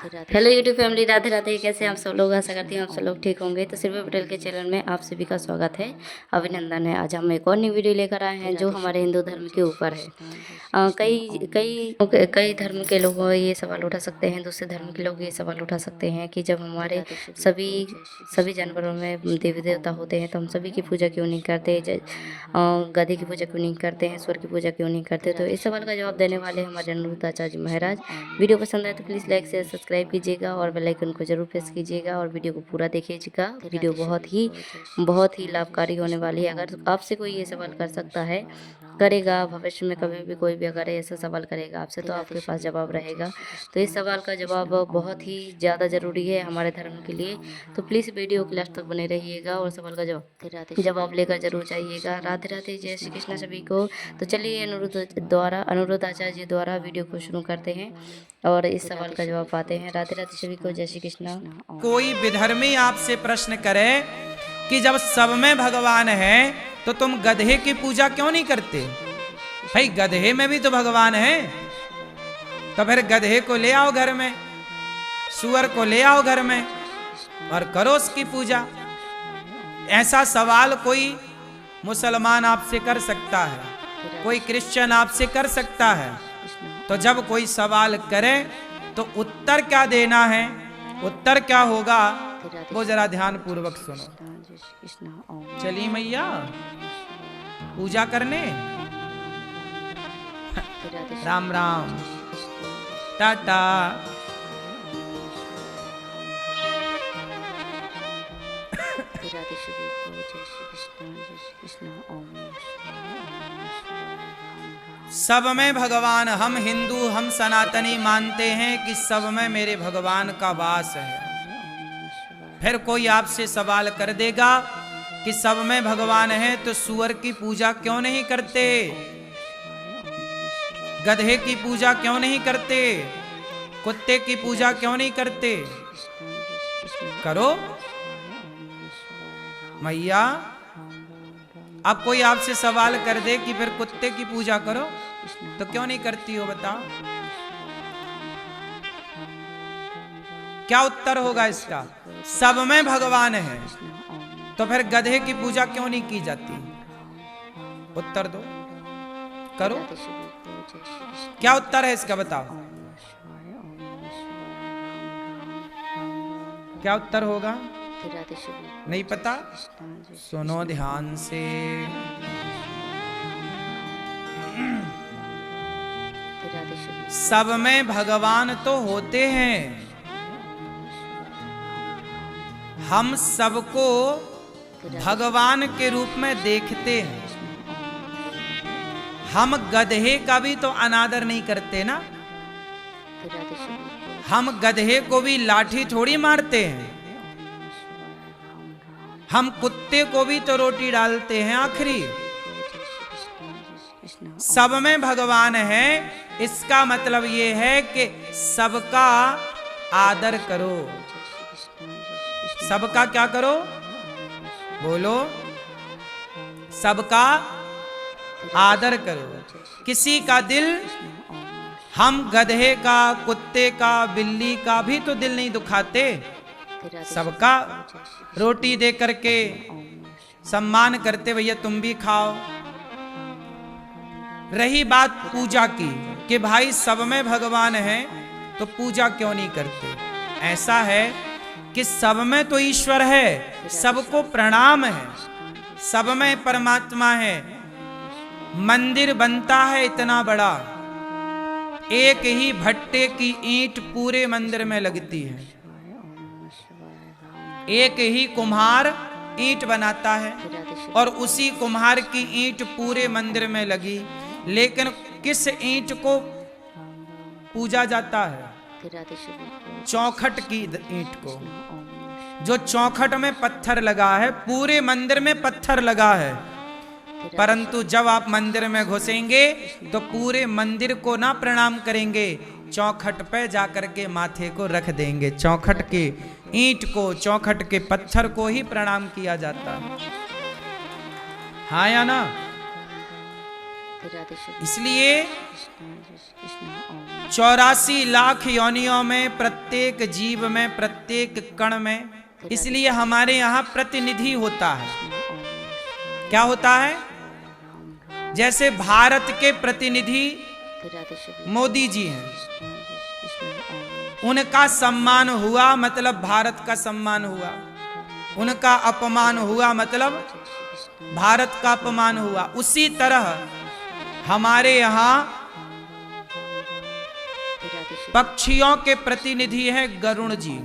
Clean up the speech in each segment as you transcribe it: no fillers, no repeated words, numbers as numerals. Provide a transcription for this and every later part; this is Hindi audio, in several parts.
Hello YouTube family, Radhe Radhe. कैसे आप सब लोग? आशा करती हूँ आप सब लोग ठीक होंगे। तो सिल्वर पटेल के चैनल में आप सभी का स्वागत है, अभिनंदन है। आज हम एक और नई वीडियो लेकर आए हैं जो हमारे हिंदू धर्म के ऊपर है। कई कई कई धर्म के लोग ये सवाल उठा सकते हैं, दूसरे धर्म के लोग ये सवाल उठा सकते हैं कि जब हमारे सभी सभी जानवरों में देवी देवता होते हैं तो हम सभी की पूजा क्यों नहीं करते? गधे की पूजा क्यों नहीं करते हैं? स्वर की पूजा क्यों नहीं करते? तो इस सवाल का जवाब देने वाले हमारे अनिरुद्धाचार्य महाराज। वीडियो पसंद आए तो प्लीज़ लाइक शेयर सब्सक्राइब कीजिएगा और बेल आइकन को जरूर प्रेस कीजिएगा और वीडियो को पूरा देखिएगा। वीडियो बहुत ही लाभकारी होने वाली है। अगर आपसे कोई ये सवाल कर सकता है, करेगा भविष्य में, कभी भी कोई भी अगर ऐसा सवाल करेगा आपसे तो आपके पास जवाब रहेगा। तो इस सवाल का जवाब बहुत ही ज़्यादा ज़रूरी है हमारे धर्म के लिए। तो प्लीज़ वीडियो के लास्ट तक बने रहिएगा और सवाल का जवाब लेकर जरूर जाइएगा। राधे राधे, जय श्री कृष्ण सभी को। तो चलिए अनिरुद्धाचार्य जी द्वारा वीडियो को शुरू करते हैं और इस सवाल का जवाब पाते हैं। राधे राधे सभी को, जय श्री कृष्ण। कोई विधर्मी आपसे प्रश्न करे कि जब सब में भगवान है तो तुम गधे की पूजा क्यों नहीं करते? भाई गधे में भी तो भगवान है, तो फिर गधे को ले आओ घर में, सुअर को ले आओ घर में और करो उसकी पूजा। ऐसा सवाल कोई मुसलमान आपसे कर सकता है, कोई क्रिश्चियन आपसे कर सकता है। तो जब कोई सवाल करे तो उत्तर क्या देना है, उत्तर क्या होगा, वो जरा ध्यान पूर्वक सुनो। चलिए मैया पूजा करने। राम राम, टाटा। सब में भगवान, हम हिंदू, हम सनातनी मानते हैं कि सब में मेरे भगवान का वास है। फिर कोई आपसे सवाल कर देगा कि सब में भगवान है तो सुअर की पूजा क्यों नहीं करते, गधे की पूजा क्यों नहीं करते, कुत्ते की पूजा क्यों नहीं करते? करो मैया। अब कोई आपसे सवाल कर दे कि फिर कुत्ते की पूजा करो तो क्यों नहीं करती हो, बताओ क्या उत्तर होगा इसका? सब में भगवान है तो फिर गधे की पूजा क्यों नहीं की जाती? उत्तर दो, करो। क्या उत्तर है इसका, बताओ क्या उत्तर होगा? नहीं पता? सुनो ध्यान से। सब में भगवान तो होते हैं, हम सबको भगवान के रूप में देखते हैं। हम गधे का भी तो अनादर नहीं करते ना, हम गधे को भी लाठी थोड़ी मारते हैं, हम कुत्ते को भी तो रोटी डालते हैं आखिरी। सब में भगवान है, इसका मतलब ये है कि सबका आदर करो। सबका क्या करो, बोलो? सबका आदर करो। किसी का दिल, हम गधे का, कुत्ते का, बिल्ली का भी तो दिल नहीं दुखाते। सबका रोटी दे करके सम्मान करते, भैया तुम भी खाओ। रही बात पूजा की कि भाई सब में भगवान है तो पूजा क्यों नहीं करते? ऐसा है कि सब में तो ईश्वर है, सबको प्रणाम है, सब में परमात्मा है। मंदिर बनता है इतना बड़ा, एक ही भट्टे की ईंट पूरे मंदिर में लगती है, एक ही कुम्हार ईंट बनाता है और उसी कुम्हार की ईंट पूरे मंदिर में लगी। लेकिन किस ईंट को पूजा जाता है? चौखट की ईंट को। जो चौखट में पत्थर लगा है, पूरे मंदिर में पत्थर लगा है, परंतु जब आप मंदिर में घुसेंगे तो पूरे मंदिर को ना प्रणाम करेंगे, चौखट पे जाकर के माथे को रख देंगे। चौखट के ईंट को, चौखट के पत्थर को ही प्रणाम किया जाता है। हाँ या ना? इसलिए 84 लाख योनियों में, प्रत्येक जीव में, प्रत्येक कण में, इसलिए हमारे यहाँ प्रतिनिधि होता है। क्या होता है? जैसे भारत के प्रतिनिधि मोदी जी हैं, उनका सम्मान हुआ मतलब भारत का सम्मान हुआ, उनका अपमान हुआ मतलब भारत का अपमान हुआ। उसी तरह हमारे यहाँ पक्षियों के प्रतिनिधि हैं गरुड़ जी।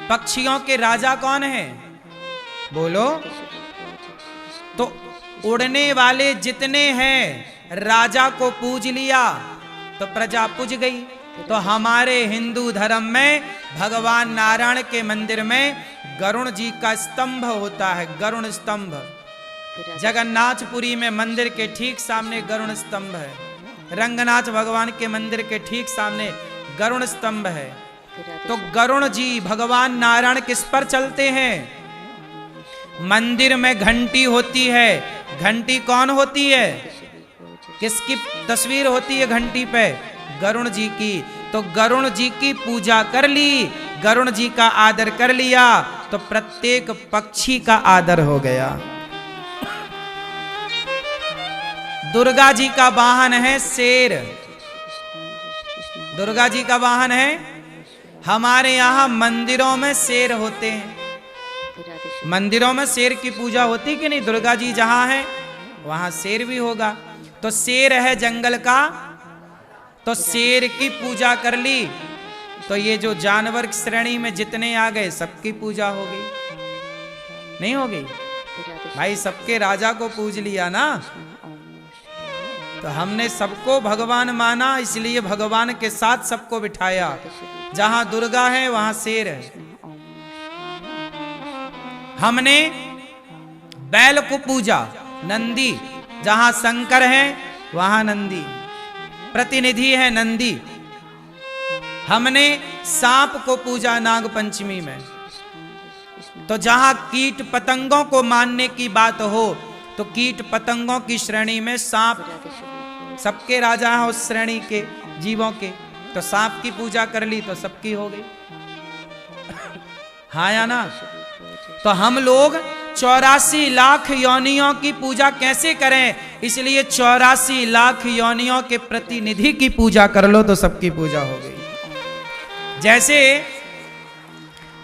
पक्षियों के राजा कौन है? बोलो। तो उड़ने वाले जितने हैं, राजा को पूज लिया तो प्रजा पूज गई। तो हमारे हिंदू धर्म में भगवान नारायण के मंदिर में गरुड़ जी का स्तंभ होता है, गरुड़ स्तंभ। जगन्नाथपुरी में मंदिर के ठीक सामने गरुड़ स्तंभ है। रंगनाथ भगवान के मंदिर के ठीक सामने गरुड़ स्तंभ है। तो गरुड़ जी भगवान नारायण किस पर चलते हैं? मंदिर में घंटी होती है। घंटी कौन होती है? किसकी तस्वीर होती है घंटी पे? गरुड़ जी की। तो गरुड़ जी की पूजा कर ली, गरुड़ जी का आदर कर लिया तो प्रत्येक पक्षी का आदर हो गया। दुर्गा जी का वाहन है शेर। दुर्गा जी का वाहन है। हमारे यहाँ मंदिरों में शेर होते हैं। मंदिरों में शेर की पूजा होती कि नहीं? दुर्गा जी जहां है वहां शेर भी होगा। तो शेर है जंगल का, तो शेर की पूजा कर ली तो ये जो जानवर की श्रेणी में जितने आ गए सबकी पूजा हो गई। नहीं हो गई भाई? सबके राजा को पूज लिया ना, तो हमने सबको भगवान माना, इसलिए भगवान के साथ सबको बिठाया। जहां दुर्गा है वहां शेर है। हमने बैल को पूजा, नंदी। जहां शंकर है वहां नंदी, प्रतिनिधि है नंदी। हमने सांप को पूजा नाग पंचमी में। तो जहां कीट पतंगों को मानने की बात हो तो कीट पतंगों की श्रेणी में सांप, सबके राजा हैं उस श्रेणी के जीवों के, तो सांप की पूजा कर ली तो सबकी हो गई। हाँ या ना? तो हम लोग 84 लाख योनियों की पूजा कैसे करें? इसलिए 84 लाख योनियों के प्रतिनिधि की पूजा कर लो तो सबकी पूजा हो गई। जैसे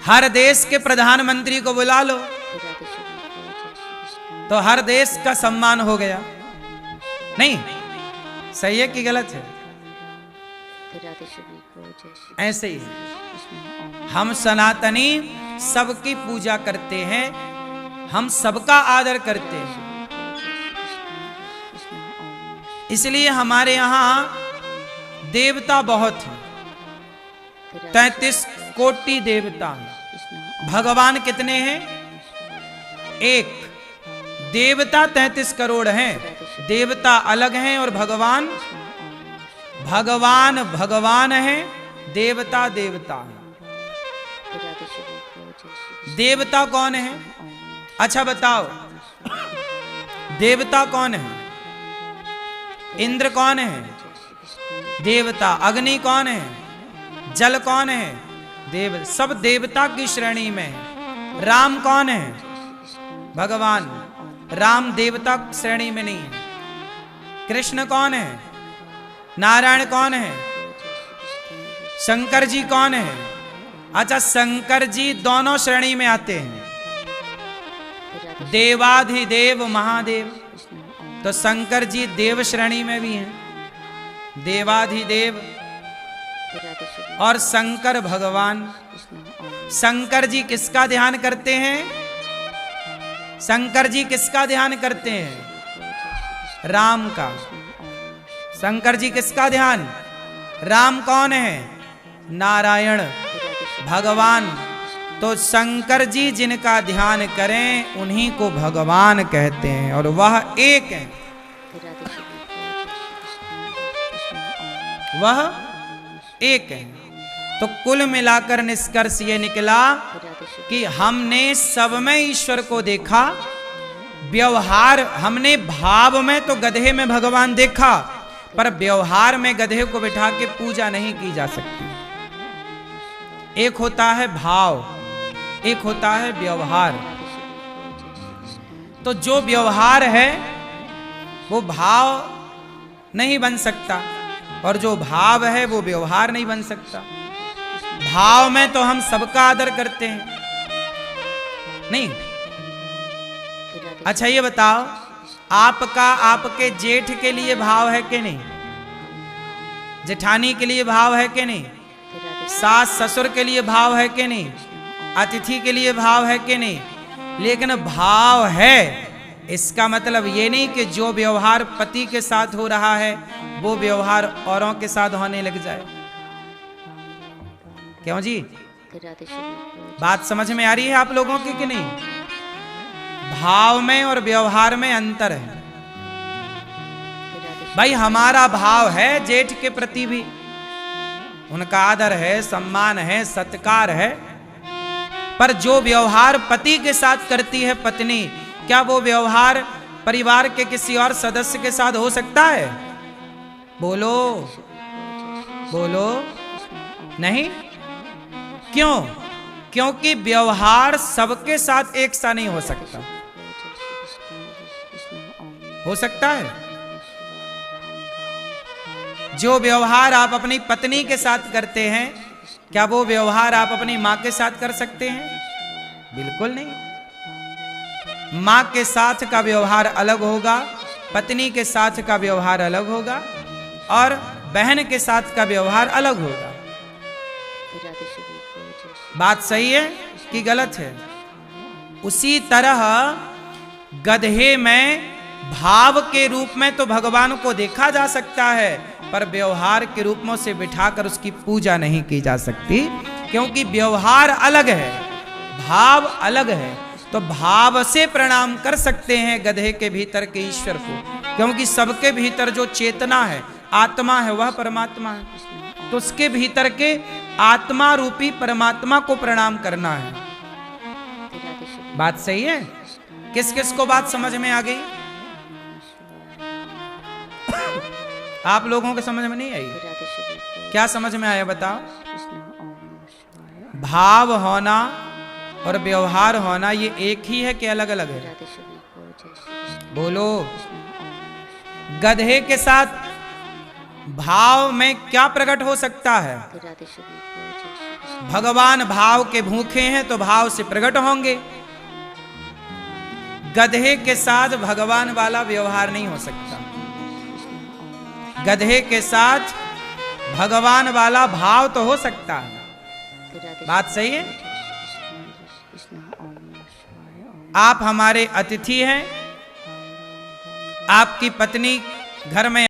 हर देश के प्रधानमंत्री को बुला लो तो हर देश का सम्मान हो गया। नहीं? सही है कि गलत है? ऐसे ही हम सनातनी सबकी पूजा करते हैं, हम सबका आदर करते हैं। इसलिए हमारे यहाँ देवता बहुत हैं, 33 कोटि देवता हैं। भगवान कितने हैं? एक। देवता 33 करोड़ हैं। देवता अलग हैं और भगवान भगवान है, देवता देवता है। देवता कौन है? अच्छा बताओ, देवता कौन है? इंद्र कौन है? देवता। अग्नि कौन है? जल कौन है? देव। सब देवता की श्रेणी में है। राम कौन है? भगवान। राम देवता श्रेणी में नहीं है। कृष्ण कौन है? नारायण कौन है? शंकर जी कौन है? अच्छा, शंकर जी दोनों श्रेणी में आते हैं, देवाधिदेव महादेव। तो शंकर जी देव श्रेणी में भी हैं, देवाधिदेव और शंकर भगवान। शंकर जी किसका ध्यान करते हैं? शंकर जी किसका ध्यान करते हैं? राम का। शंकर जी किसका ध्यान? राम कौन है? नारायण भगवान। तो शंकर जी जिनका ध्यान करें उन्हीं को भगवान कहते हैं और वह एक है। वह एक है। तो कुल मिलाकर निष्कर्ष ये निकला कि हमने सब में ईश्वर को देखा, व्यवहार, हमने भाव में तो गधे में भगवान देखा, पर व्यवहार में गधे को बिठा के पूजा नहीं की जा सकती। एक होता है भाव, एक होता है व्यवहार। तो जो व्यवहार है वो भाव नहीं बन सकता, और जो भाव है वो व्यवहार नहीं बन सकता। भाव में तो हम सबका आदर करते हैं, नहीं? अच्छा ये बताओ, आपका आपके जेठ के लिए भाव है कि नहीं? जेठानी के लिए भाव है कि नहीं? सास ससुर के लिए भाव है कि नहीं? अतिथि के लिए भाव है कि नहीं? लेकिन भाव है, इसका मतलब ये नहीं कि जो व्यवहार पति के साथ हो रहा है वो व्यवहार औरों के साथ होने लग जाए। क्यों जी? बात समझ में आ रही है आप लोगों की कि नहीं? भाव में और व्यवहार में अंतर है। भाई हमारा भाव है जेठ के प्रति भी, उनका आदर है, सम्मान है, सत्कार है, पर जो व्यवहार पति के साथ करती है पत्नी, क्या वो व्यवहार परिवार के किसी और सदस्य के साथ हो सकता है? बोलो बोलो, नहीं। क्यों? क्योंकि व्यवहार सबके साथ एक सा नहीं हो सकता। हो सकता है? जो व्यवहार आप अपनी पत्नी के साथ करते हैं, क्या वो व्यवहार आप अपनी मां के साथ कर सकते हैं? बिल्कुल नहीं। मां के साथ का व्यवहार अलग होगा, पत्नी के साथ का व्यवहार अलग होगा, और बहन के साथ का व्यवहार अलग होगा। बात सही है कि गलत है? उसी तरह गधे में भाव के रूप में तो भगवान को देखा जा सकता है, पर व्यवहार के रूप में उसे बिठाकर उसकी पूजा नहीं की जा सकती, क्योंकि व्यवहार अलग है, भाव अलग है। तो भाव से प्रणाम कर सकते हैं गधे के भीतर के ईश्वर को, क्योंकि सबके भीतर जो चेतना है, आत्मा है, वह परमात्मा है। तो उसके भीतर के आत्मा रूपी परमात्मा को प्रणाम करना है। बात सही है? किस किस को बात समझ में आ गई? आप लोगों को समझ में नहीं आई? क्या समझ में आया बताओ? भाव होना और व्यवहार होना ये एक ही है कि अलग अलग है? बोलो। गधे के साथ भाव में क्या प्रकट हो सकता है? भगवान भाव के भूखे हैं तो भाव से प्रकट होंगे। गधे के साथ भगवान वाला व्यवहार नहीं हो सकता। गधे के साथ भगवान वाला भाव तो हो सकता है। बात सही है? आप हमारे अतिथि हैं, आपकी पत्नी घर में